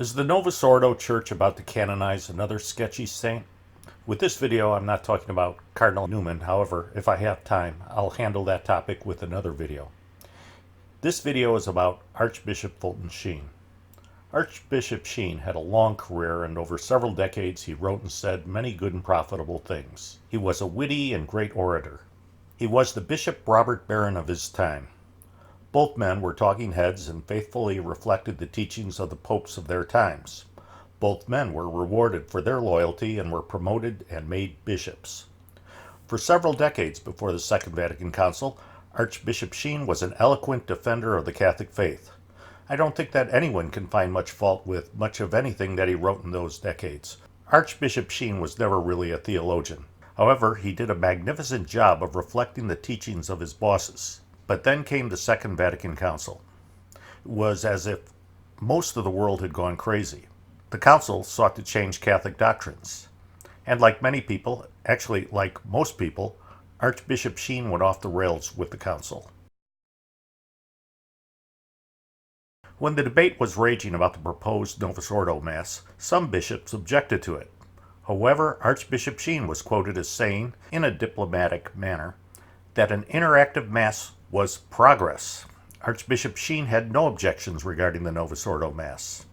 Is the Novus Ordo Church about to canonize another sketchy saint? With this video, I'm not talking about Cardinal Newman. However, if I have time, I'll handle that topic with another video. This video is about Archbishop Fulton Sheen. Archbishop Sheen had a long career, and over several decades he wrote and said many good and profitable things. He was a witty and great orator. He was the Bishop Robert Barron of his time. Both men were talking heads and faithfully reflected the teachings of the popes of their times. Both men were rewarded for their loyalty and were promoted and made bishops. For several decades before the Second Vatican Council, Archbishop Sheen was an eloquent defender of the Catholic faith. I don't think that anyone can find much fault with much of anything that he wrote in those decades. Archbishop Sheen was never really a theologian. However, he did a magnificent job of reflecting the teachings of his bosses. But then came the Second Vatican Council. It was as if most of the world had gone crazy. The council sought to change Catholic doctrines. And like many people, actually like most people, Archbishop Sheen went off the rails with the council. When the debate was raging about the proposed Novus Ordo Mass, some bishops objected to it. However, Archbishop Sheen was quoted as saying, in a diplomatic manner, that an interactive Mass was progress. Archbishop Sheen had no objections regarding the Novus Ordo Mass.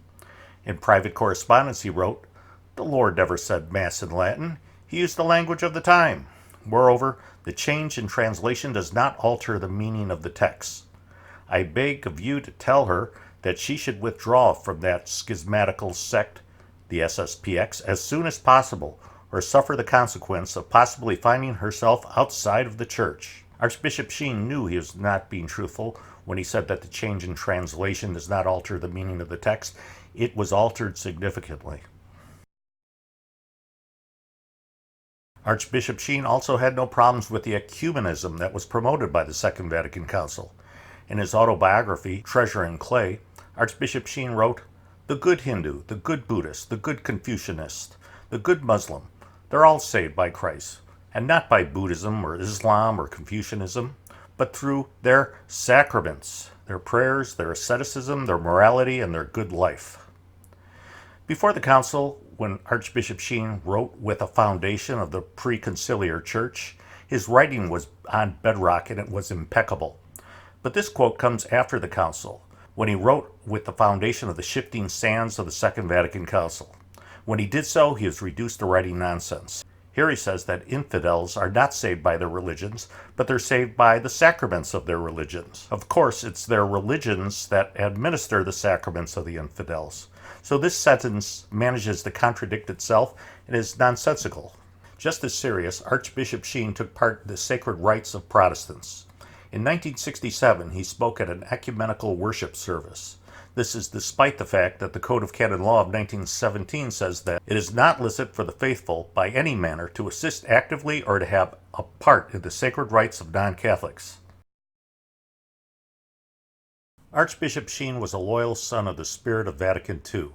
In private correspondence he wrote, "The Lord never said Mass in Latin. He used the language of the time. Moreover, the change in translation does not alter the meaning of the text. I beg of you to tell her that she should withdraw from that schismatical sect, the SSPX, as soon as possible, or suffer the consequence of possibly finding herself outside of the Church." Archbishop Sheen knew he was not being truthful when he said that the change in translation does not alter the meaning of the text. It was altered significantly. Archbishop Sheen also had no problems with the ecumenism that was promoted by the Second Vatican Council. In his autobiography, Treasure in Clay, Archbishop Sheen wrote, "The good Hindu, the good Buddhist, the good Confucianist, the good Muslim, they're all saved by Christ. And not by Buddhism or Islam or Confucianism, but through their sacraments, their prayers, their asceticism, their morality, and their good life." Before the council, when Archbishop Sheen wrote with a foundation of the pre-conciliar church, his writing was on bedrock and it was impeccable. But this quote comes after the council, when he wrote with the foundation of the shifting sands of the Second Vatican Council. When he did so, he was reduced to writing nonsense. Here he says that infidels are not saved by their religions, but they're saved by the sacraments of their religions. Of course, it's their religions that administer the sacraments of the infidels. So this sentence manages to contradict itself and is nonsensical. Just as serious, Archbishop Sheen took part in the sacred rites of Protestants. In 1967, he spoke at an ecumenical worship service. This is despite the fact that the Code of Canon Law of 1917 says that it is not licit for the faithful by any manner to assist actively or to have a part in the sacred rites of non-Catholics. Archbishop Sheen was a loyal son of the spirit of Vatican II.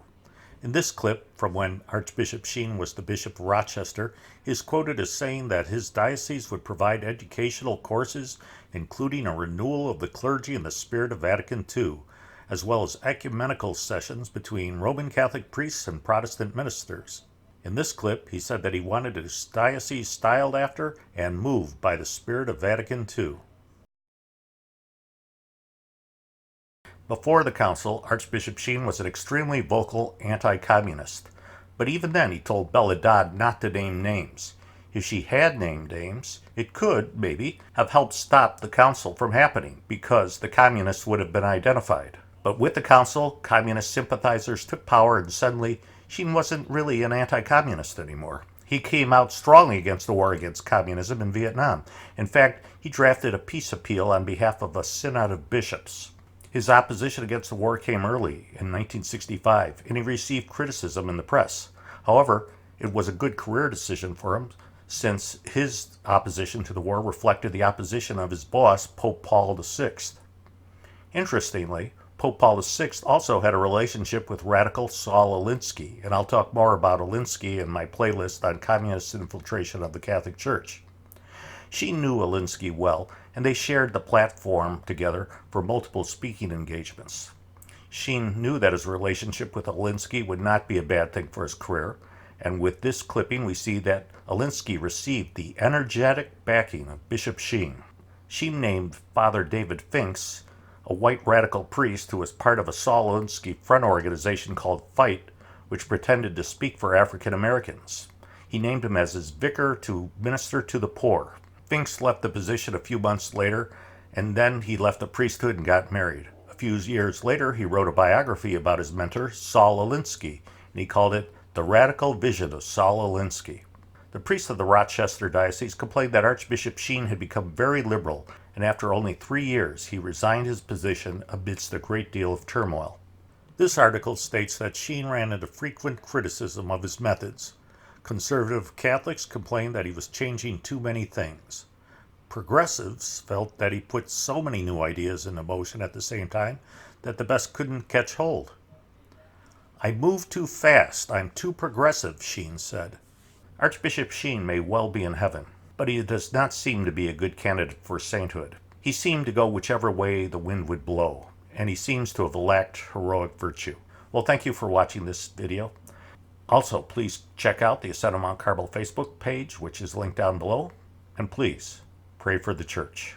In this clip, from when Archbishop Sheen was the Bishop of Rochester, he is quoted as saying that his diocese would provide educational courses, including a renewal of the clergy in the spirit of Vatican II, as well as ecumenical sessions between Roman Catholic priests and Protestant ministers. In this clip, he said that he wanted his diocese styled after and moved by the spirit of Vatican II. Before the council, Archbishop Sheen was an extremely vocal anti-communist, but even then he told Bella Dodd not to name names. If she had named names, it could, maybe, have helped stop the council from happening, because the communists would have been identified. But with the council, communist sympathizers took power, and suddenly Sheen wasn't really an anti-communist anymore. He came out strongly against the war against communism in Vietnam. In fact, he drafted a peace appeal on behalf of a synod of bishops. His opposition against the war came early, in 1965, and he received criticism in the press. However, it was a good career decision for him, since his opposition to the war reflected the opposition of his boss, Pope Paul VI. Interestingly, Pope Paul VI also had a relationship with radical Saul Alinsky, and I'll talk more about Alinsky in my playlist on communist infiltration of the Catholic Church. She knew Alinsky well, and they shared the platform together for multiple speaking engagements. Sheen knew that his relationship with Alinsky would not be a bad thing for his career, and with this clipping we see that Alinsky received the energetic backing of Bishop Sheen. Sheen named Father David Finks, a white radical priest who was part of a Saul Alinsky front organization called FIGHT, which pretended to speak for African Americans. He named him as his vicar to minister to the poor. Finks left the position a few months later, and then he left the priesthood and got married. A few years later, he wrote a biography about his mentor, Saul Alinsky, and he called it The Radical Vision of Saul Alinsky. The priest of the Rochester diocese complained that Archbishop Sheen had become very liberal, and after only 3 years, he resigned his position amidst a great deal of turmoil. This article states that Sheen ran into frequent criticism of his methods. Conservative Catholics complained that he was changing too many things. Progressives felt that he put so many new ideas into motion at the same time that the best couldn't catch hold. "I move too fast. I'm too progressive," Sheen said. Archbishop Sheen may well be in heaven, but he does not seem to be a good candidate for sainthood. He seemed to go whichever way the wind would blow, and he seems to have lacked heroic virtue. Well, thank you for watching this video. Also, please check out the Ascent of Mount Carmel Facebook page, which is linked down below, and please pray for the church.